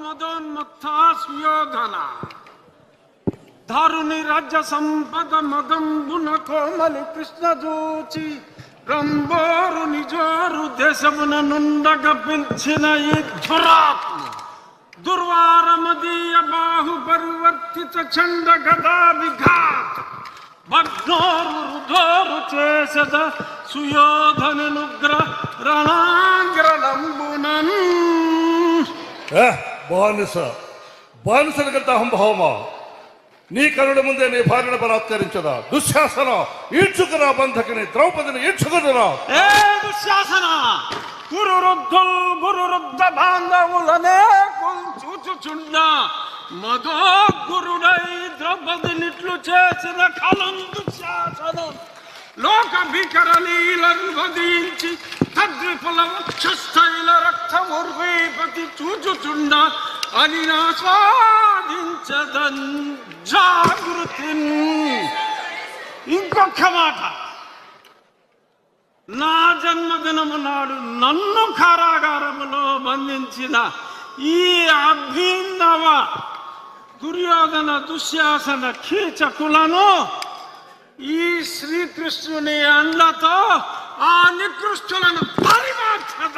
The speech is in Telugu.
మదోన్మత్తాస్యోధన దారుని రాజ్య సంపద మదంబున కోమలి కృష్ణ జూచి రంబోరు నిజోరు దేశమున నుండగ పిలిచిన ఈ ధురాత్మ దుర్వారమదీయ బాహు పరివర్తిత చండ గదా విఘాత భగ్నోరు రుధోరు చేసద సుయోధనుగ్ర రణాంగ్రలంబునన్ బానిసలకంత అహంభావమా నీ కనుల ముందే నీ భార్యను బలాత్కరించదా దుశ్శాసన ఈడ్చుకురా బంధకిని ద్రౌపదిని ఈడ్చుకురా ఏ దుశ్శాసన గురురుద్ధ బాంధవులనే చూచుచుండ మదో గురుడై ద్రౌపదినిట్లు చేసిన కలం దుశ్శాసనం లోక భీకరలీలను వధించి తద్విపుల వక్షస్థైల రక్తముర్వీపతి చూచుచుండ అని ఆస్వాదించదన్ జాగృతి. ఇంకొక మాట, నా జన్మదినము నాడు నన్ను కారాగారములో బంధించిన ఈ అభినవ దుర్యోధన దుశ్శాసన కీచకులను ఈ శ్రీకృష్ణుని అండతో ఆ నికృష్టులను పరిమార్చద.